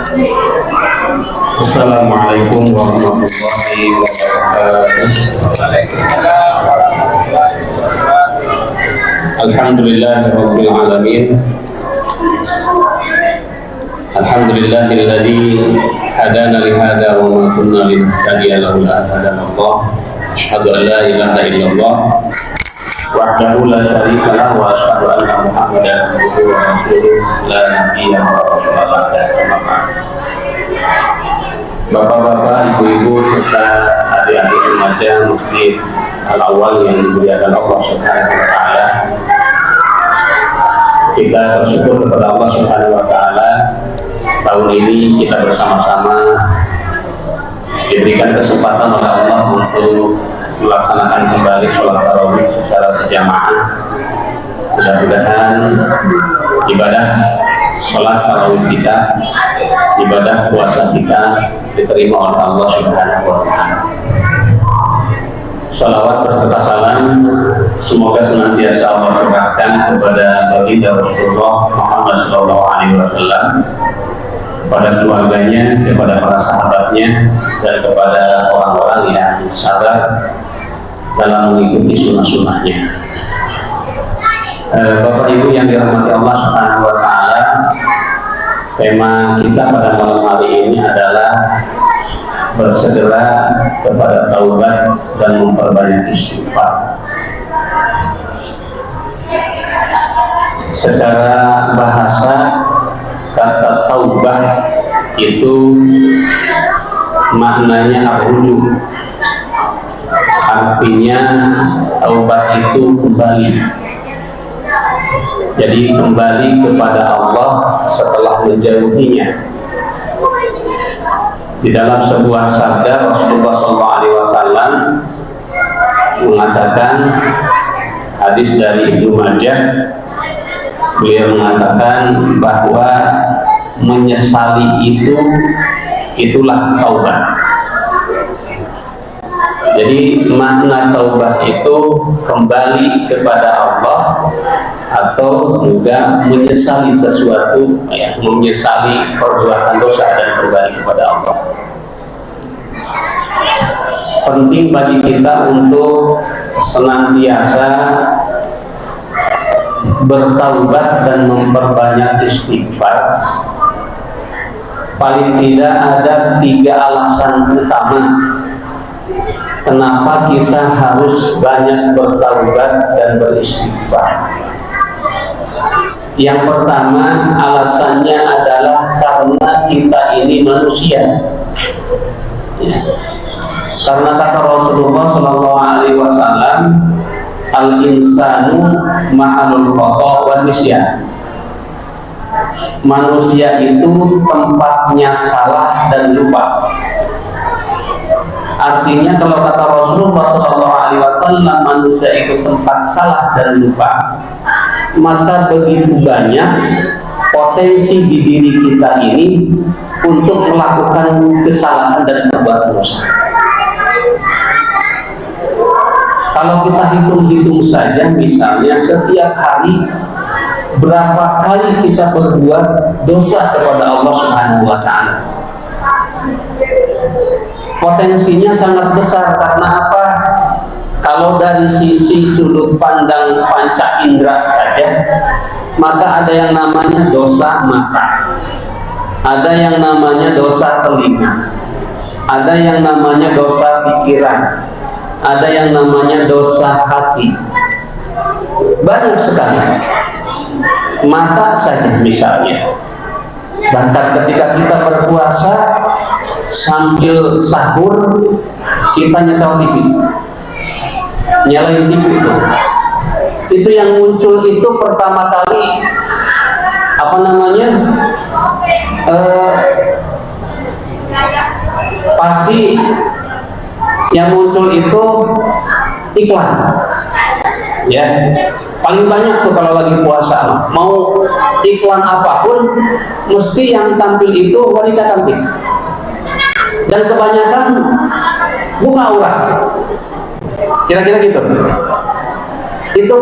Assalamualaikum warahmatullahi wabarakatuh. Alhamdulillahirabbil alamin. Alhamdulillahilladzi hadana li hadza wa ma kunna linahtadiya laula an hadana Allah. Asyhadu an la ilaha illallah wahdahu la syarika lahu wa asyhadu anna Muhammadan abduhu wa rasuluh la nabiyya wa rasula ba'dahu. Bapak-bapak, ibu-ibu serta adik-adik remaja Masjid Al-Awwal yang dimuliakan Allah Subhanahu wa taala. Kita bersyukur kepada Allah Subhanahu wa taala, tahun ini kita bersama-sama diberikan kesempatan oleh Allah untuk melaksanakan kembali sholat tarawih secara berjamaah. Mudah-mudahan ibadah sholat tarawih kita, ibadah puasa kita diterima oleh Allah Subhanahu wa taala. Salawat berserta salam semoga senantiasa Allah curahkan kepada baginda Rasulullah Muhammad SAW, kepada keluarganya, kepada para sahabatnya, dan kepada orang-orang yang sabar dalam mengikuti sunnah-sunnahnya. Bapak Ibu yang dirahmati Allah Subhanahu wa taala, tema kita pada malam hari ini adalah bersegera kepada taubat dan memperbanyak istighfar. Secara bahasa, kata taubah itu maknanya ar-ruju'. Artinya taubat itu kembali. Jadi kembali kepada Allah setelah menjauhinya. Di dalam sebuah sabda Rasulullah SAW mengatakan, hadis dari Ibnu Majah, beliau mengatakan bahwa menyesali itulah taubat. Jadi makna taubat itu kembali kepada Allah atau juga menyesali sesuatu, menyesali perbuatan dosa dan kembali kepada Allah. Penting bagi kita untuk senantiasa bertaubat dan memperbanyak istighfar. Paling tidak ada 3 alasan utama kenapa kita harus banyak bertaubat dan beristighfar. Yang pertama, alasannya adalah karena kita ini manusia. Karena kata Rasulullah SAW, al-insanu ma'alul khata' wan nisyan. Manusia itu tempatnya salah dan lupa. Artinya kalau kata Rasulullah SAW, manusia itu tempat salah dan lupa, maka begitu banyak potensi di diri kita ini untuk melakukan kesalahan dan perbuatan dosa. Kalau kita hitung-hitung saja, misalnya setiap hari berapa kali kita berbuat dosa kepada Allah Subhanahu wa taala. Potensinya sangat besar. Karena apa? Kalau dari sisi sudut pandang panca indera saja, maka ada yang namanya dosa mata, ada yang namanya dosa telinga, ada yang namanya dosa pikiran, ada yang namanya dosa hati. Banyak sekali. Mata saja misalnya, bahkan ketika kita berpuasa sambil sahur kita nyetel TV, nyalain TV itu yang muncul itu pertama kali pasti yang muncul itu iklan, ya. Paling banyak tuh kalau lagi puasa, mau iklan apapun mesti yang tampil itu wanita cantik, dan kebanyakan buka aurat, kira-kira gitu. Itu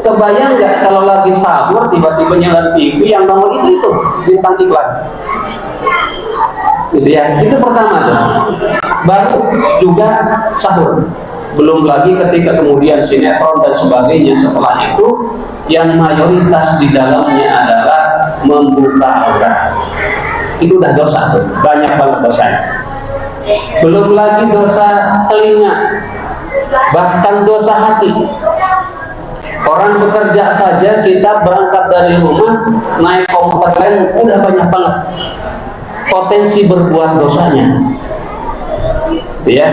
kebayang nggak kalau lagi sahur tiba-tiba nyala TV yang nongol itu bintang iklan, gitu ya. Itu pertama tuh, baru juga sahur. Belum lagi ketika kemudian sinetron dan sebagainya setelah itu, yang mayoritas di dalamnya adalah membuka aurat. Itu udah dosa tuh, banyak banget dosanya. Belum lagi dosa telinga, bahkan dosa hati. Orang bekerja saja, kita berangkat dari rumah naik komuter lain udah banyak banget potensi berbuat dosanya, ya.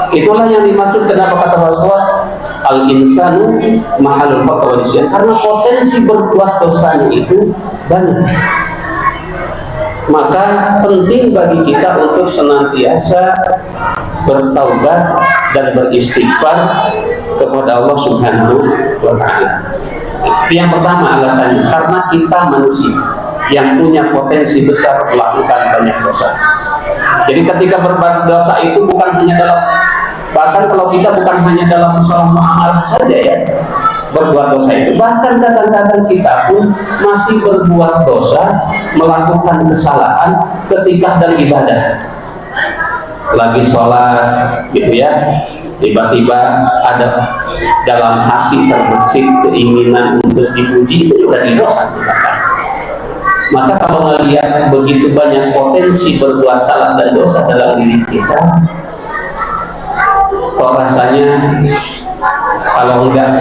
Itulah yang dimaksud kenapa kata Rasulullah al insanu mahalul khata, karena potensi berbuat dosanya itu banyak. Maka penting bagi kita untuk senantiasa bertaubat dan beristighfar kepada Allah Subhanahu wa Ta'ala. Yang pertama alasannya karena kita manusia yang punya potensi besar melakukan banyak dosa. Jadi ketika berbuat dosa itu bukan hanya dalam, bahkan kalau kita bukan hanya dalam masalah muamalah saja ya, berbuat dosa itu, bahkan kadang-kadang kita pun masih berbuat dosa, melakukan kesalahan ketika dan ibadah. Lagi sholat gitu ya, tiba-tiba ada dalam hati terbesit keinginan untuk dipuji, itu sudah dosa. Maka kalau melihat begitu banyak potensi berbuat salah dan dosa dalam diri kita, kok rasanya kalau enggak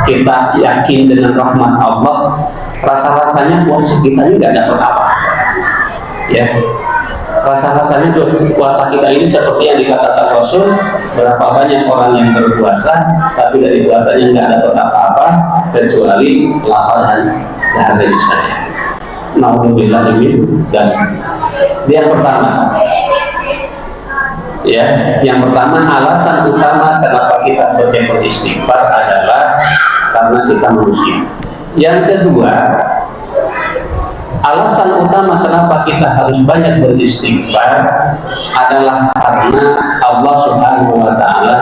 kita yakin dengan rahmat Allah, rasa-rasanya puasa kita ini enggak dapat apa, ya. Rasa-rasanya puasa kita ini seperti yang dikatakan Rasul, berapa banyak orang yang berpuasa tapi dari puasanya enggak dapat apa-apa kecuali lapar dan dahaga saja. Nauzubillah min dzalik. Yang pertama, ya, yang pertama alasan utama kenapa kita beristighfar adalah karena kita manusia. Yang kedua, alasan utama kenapa kita harus banyak beristighfar adalah karena Allah Subhanahu wa Ta'ala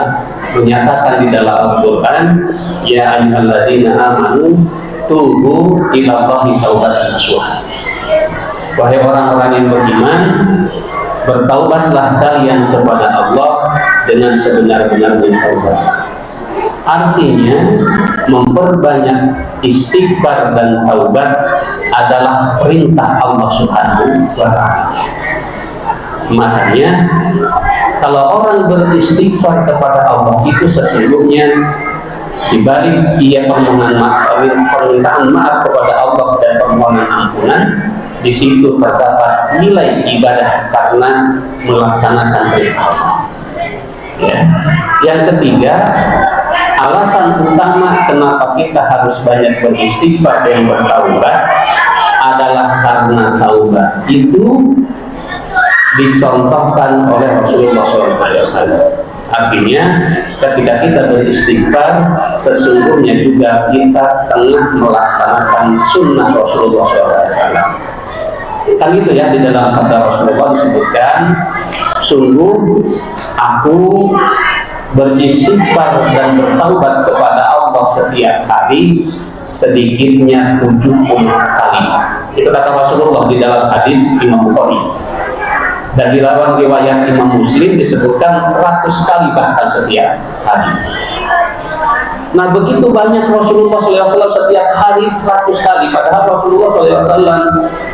menyatakan di dalam Al-Quran, ya ayyuhalladzina amanu tubu ilallahi taubatan nasuha. Wahai orang-orang yang beriman, bertaubatlah kalian kepada Allah dengan sebenar-benarnya taubat. Artinya memperbanyak istighfar dan taubat adalah perintah Allah Subhanahu wa Ta'ala. Makanya kalau orang beristighfar kepada Allah itu sesungguhnya dibalik ia permintaan maaf kepada Allah dan permohonan ampunan, di situ terdapat nilai ibadah karena melaksanakan perintah Allah. Ya. Yang ketiga, alasan utama kenapa kita harus banyak beristighfar dan bertaubat adalah karena taubat itu dicontohkan oleh Rasulullah SAW. Artinya ketika kita beristighfar, sesungguhnya juga kita tengah melaksanakan sunnah Rasulullah SAW. Kan itu ya, di dalam sabda Rasulullah disebutkan, sungguh aku beristighfar dan bertaubat kepada Allah setiap hari sedikitnya 70 kali. Itu kata Rasulullah di dalam hadis Imam Bukhari. Dan di dalam riwayat Imam Muslim disebutkan 100 kali bahkan setiap hari. Nah begitu banyak Rasulullah SAW setiap hari 100 kali. Padahal Rasulullah SAW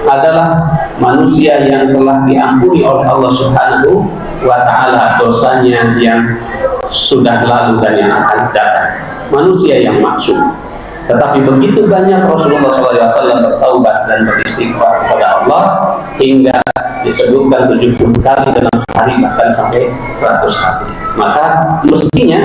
adalah manusia yang telah diampuni oleh Allah Subhanahu wa Ta'ala dosanya yang sudah lalu dan yang akan datang. Manusia yang maksum. Tetapi begitu banyak Rasulullah SAW bertaubat dan beristighfar kepada Allah hingga disebutkan 70 kali dalam sehari, bahkan sampai 100 kali. Maka mestinya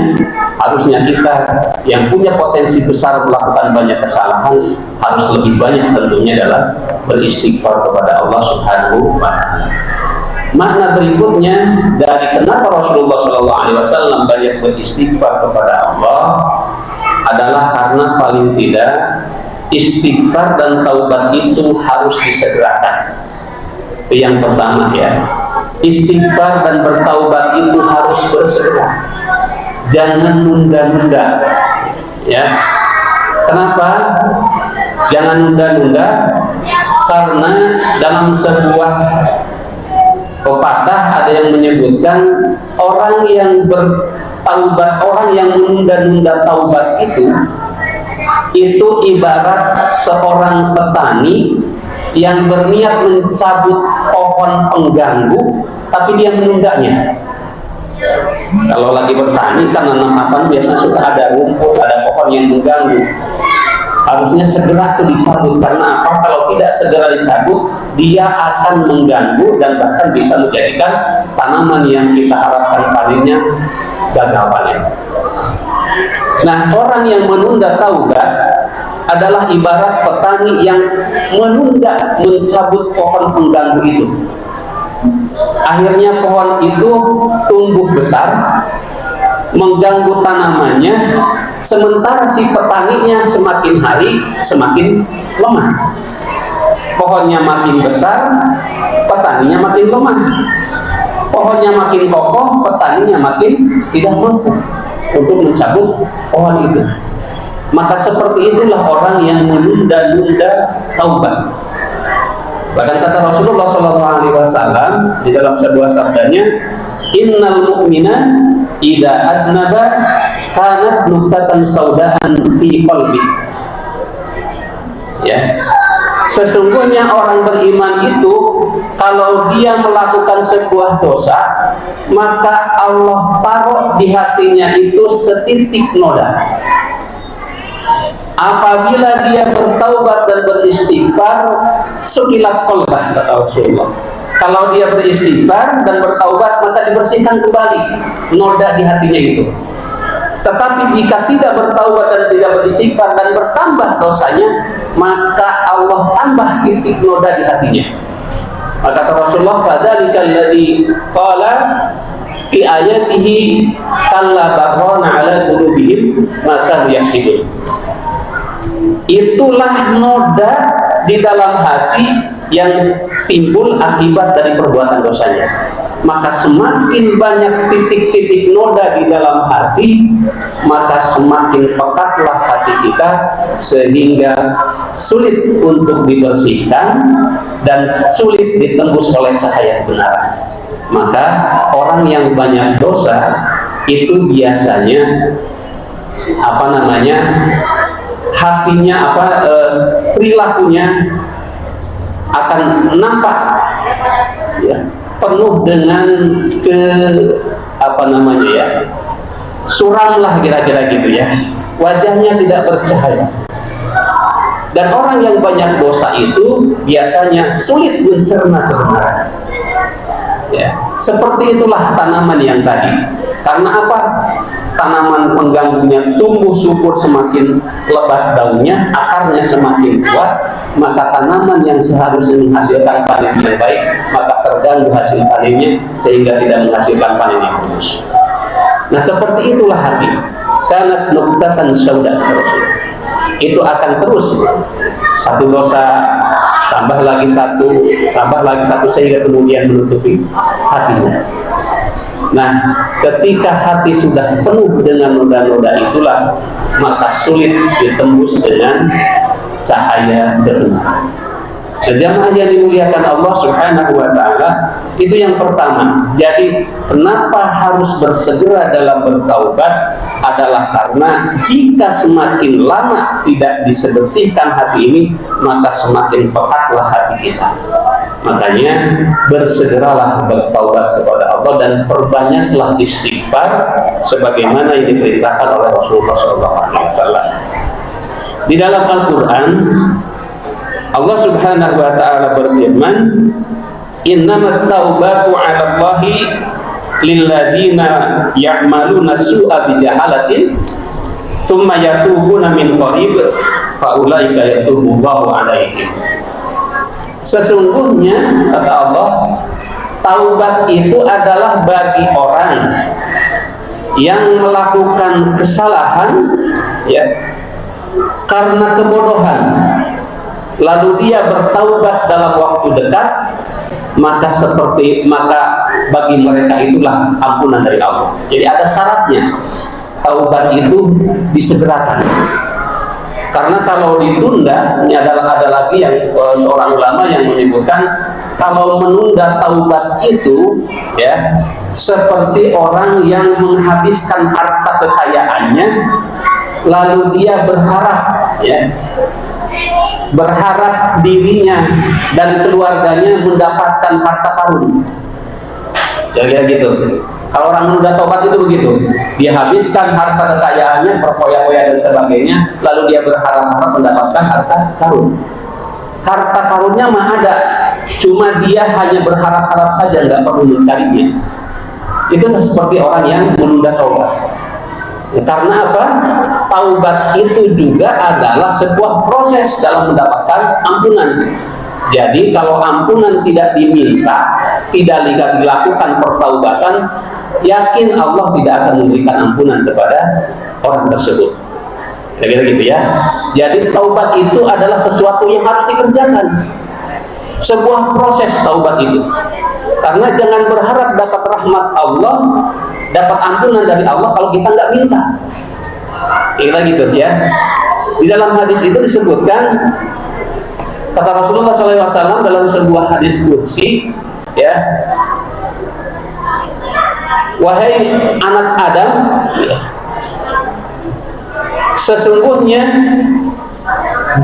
harusnya kita yang punya potensi besar melakukan banyak kesalahan harus lebih banyak tentunya dalam beristighfar kepada Allah Subhanahu wa Ta'ala. Makna berikutnya dari kenapa Rasulullah SAW banyak beristighfar kepada Allah adalah karena paling tidak istighfar dan taubat itu harus disegerakan. Itu yang pertama ya. Istighfar dan bertaubat itu harus bersegera. Jangan nunda-nunda. Ya, kenapa? Jangan nunda-nunda, karena dalam sebuah pepatah ada yang menyebutkan orang yang bertaubat, orang yang menunda-nunda taubat itu ibarat seorang petani yang berniat mencabut pohon pengganggu, tapi dia menundanya. Kalau lagi bertani kan nanam apa, biasanya suka ada rumput, ada pohon yang mengganggu. Harusnya segera itu dicabut, karena apa? Kalau tidak segera dicabut, dia akan mengganggu dan bahkan bisa menjadikan tanaman yang kita harapkan panennya gagal panen. Nah, orang yang menunda taubat adalah ibarat petani yang menunda mencabut pohon pengganggu itu. Akhirnya pohon itu tumbuh besar, mengganggu tanamannya, sementara si petaninya semakin hari semakin lemah. Pohonnya makin besar, petaninya makin lemah. Pohonnya makin kokoh, petaninya makin tidak mampu untuk mencabut pohon itu. Maka seperti itulah orang yang menunda-nunda taubat. Bahkan kata Rasulullah SAW di dalam sebuah sabdanya, innal mu'mina idza adnaba kanat nuktatan saudaan fi qalbi. Ya, sesungguhnya orang beriman itu kalau dia melakukan sebuah dosa, maka Allah taruh di hatinya itu setitik noda. Apabila dia bertaubat dan beristighfar, sukilat qalbah, kata Rasulullah. Kalau dia beristighfar dan bertaubat, maka dibersihkan kembali noda di hatinya itu. Tetapi jika tidak bertaubat dan tidak beristighfar dan bertambah dosanya, maka Allah tambah titik noda di hatinya. Maka kata Rasulullah, fadzalikal ladzi qala fi ayatihi kalla barrana ala qulubihim maka yaksibun. Itulah noda di dalam hati yang timbul akibat dari perbuatan dosanya. Maka semakin banyak titik-titik noda di dalam hati, maka semakin pekatlah hati kita sehingga sulit untuk dibersihkan dan sulit ditembus oleh cahaya kebenaran. Maka orang yang banyak dosa itu biasanya hatinya perilakunya akan nampak ya, penuh dengan suram lah kira-kira gitu ya, wajahnya tidak bercahaya. Dan orang yang banyak dosa itu biasanya sulit mencerna kebenaran. Ya, seperti itulah tanaman yang tadi. Karena apa? Tanaman pengganggunya tumbuh subur, semakin lebat daunnya, akarnya semakin kuat, maka tanaman yang seharusnya menghasilkan panen yang baik, maka terganggu hasil panennya sehingga tidak menghasilkan panen yang bagus. Nah, seperti itulah hati. Kanat nuktatan sauda, itu akan terus satu dosa tambah lagi satu sehingga kemudian menutupi hatinya. Nah, ketika hati sudah penuh dengan noda-noda itulah, maka sulit ditembus dengan cahaya kebenaran. Jamaah yang dimuliakan Allah Subhanahu wa Ta'ala, itu yang pertama. Jadi kenapa harus bersegera dalam bertaubat adalah karena jika semakin lama tidak dibersihkan hati ini, maka semakin pekatlah hati kita. Makanya bersegeralah bertaubat kepada Allah dan perbanyaklah istighfar sebagaimana yang diperintahkan oleh Rasulullah SAW. Di dalam Al-Quran Allah Subhanahu wa Ta'ala berfirman, innamat taubatu 'ala Allahi lilladina ya'maluna su'a bijahalatin thumma yatubuna min qarib fa ulaika yatubu Allahu 'alaihim. Sesungguhnya kata Allah, taubat itu adalah bagi orang yang melakukan kesalahan ya karena kebodohan, lalu dia bertaubat dalam waktu dekat, maka bagi mereka itulah ampunan dari Allah. Jadi ada syaratnya. taubat itu disegerakan. Karena kalau ditunda, ini ada lagi yang seorang ulama yang menyebutkan kalau menunda taubat itu ya seperti orang yang menghabiskan harta kekayaannya lalu dia berharap dirinya dan keluarganya mendapatkan harta karun. Kira-kira gitu. Kalau orang menunda taubat itu begitu, dia habiskan harta kekayaannya, berfoya-foya dan sebagainya, lalu dia berharap-harap mendapatkan harta karun. Harta karunnya mah ada, cuma dia hanya berharap-harap saja, nggak perlu mencarinya. Itu seperti orang yang menunda taubat. Karena apa? Taubat itu juga adalah sebuah proses dalam mendapatkan ampunan. Jadi kalau ampunan tidak diminta, tidak dilakukan pertaubatan, yakin Allah tidak akan memberikan ampunan kepada orang tersebut. Kira-kira gitu ya. Jadi taubat itu adalah sesuatu yang harus dikerjakan. Sebuah proses taubat itu. Karena jangan berharap dapat rahmat Allah, dapat ampunan dari Allah kalau kita nggak minta. Kira gitu ya. Di dalam hadis itu disebutkan, kata Rasulullah SAW dalam sebuah hadis qudsi, ya, wahai anak Adam, sesungguhnya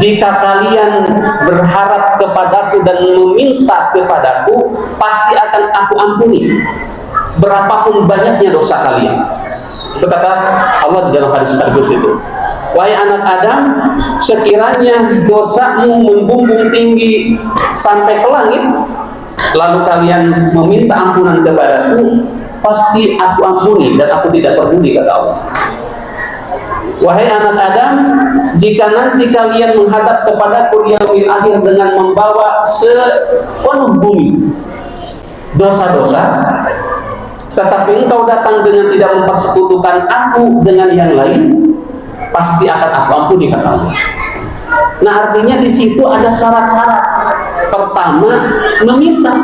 jika kalian berharap kepadaku dan meminta kepadaku, pasti akan aku ampuni berapapun banyaknya dosa kalian. Itu kata Allah di dalam hadis qudsi itu. Wahai anak Adam, sekiranya dosamu membumbung tinggi sampai ke langit, lalu kalian meminta ampunan kepadaku, pasti aku ampuni dan aku tidak peduli, kata Allah. Wahai anak Adam, jika nanti kalian menghadap kepadaku di yaumil akhir dengan membawa sepenuh bumi dosa-dosa, tetapi engkau datang dengan tidak mempersekutukan aku dengan yang lain, pasti akan aku ampuni, kata Allah. Nah, artinya di situ ada syarat-syarat. Pertama, meminta,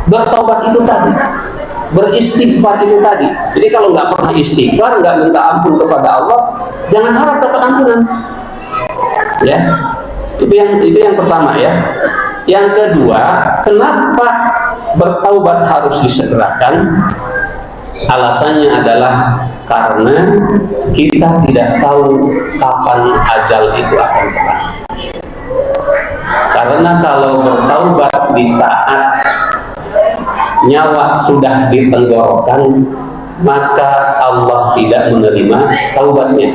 bertobat itu tadi, beristighfar itu tadi. Jadi kalau nggak pernah istighfar, nggak minta ampun kepada Allah, jangan harap dapat ampunan. Ya, itu yang pertama ya. Yang kedua, kenapa bertaubat harus disegerakan? Alasannya adalah karena kita tidak tahu kapan ajal itu akan datang. Karena kalau bertaubat di saat nyawa sudah di tenggorokan, maka Allah tidak menerima taubatnya.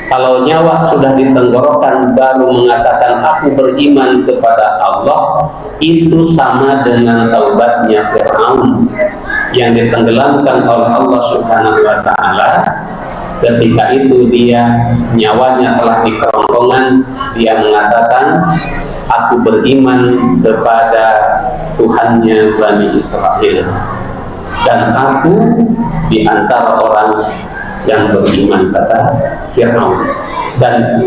Kalau nyawa sudah di tenggorokan baru mengatakan aku beriman kepada Allah, itu sama dengan taubatnya Fir'aun yang ditenggelamkan oleh Allah Subhanahu wa Ta'ala. Ketika itu dia nyawanya telah di kerongkongan, dia mengatakan aku beriman kepada Tuhannya Bani Israel dan aku di antara orang yang beriman, kata Fir'aun. Dan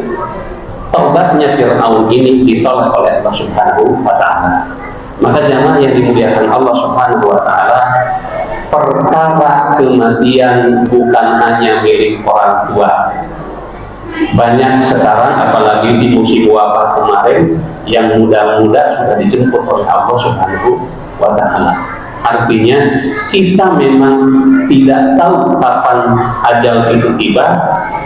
taubatnya Fir'aun ini ditolak oleh Allah Subhanahu wa Ta'ala. Maka jamaah yang dimuliakan Allah Subhanahu wa Ta'ala, perkara kematian bukan hanya milik orang tua. Banyak sekarang, apalagi di musim wabah kemarin, yang muda-muda sudah dijemput oleh Allah Subhanahu wa Ta'ala. Artinya kita memang tidak tahu kapan ajal itu tiba,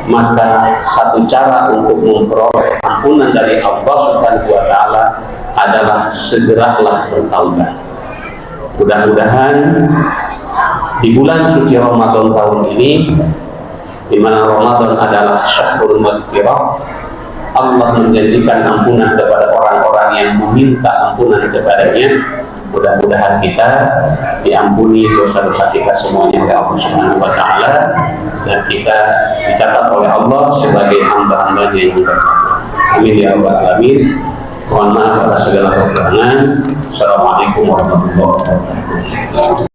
maka satu cara untuk memperoleh ampunan dari Allah Subhanahu wa Ta'ala adalah segeralah bertaubat. Mudah-mudahan di bulan suci Ramadan tahun ini, di mana Ramadan adalah syahrul maghfirah, Allah menjanjikan ampunan kepada orang-orang yang meminta ampunan kepadanya. Mudah-mudahan kita diampuni dosa-dosa kita semuanya oleh Allah Subhanahu wa Ta'ala, dan kita dicatat oleh Allah sebagai hamba-hambanya yang bertakwa. Amin ya rabbal alamin. Mohon maaf atas segala kekurangan. Assalamualaikum warahmatullahi wabarakatuh.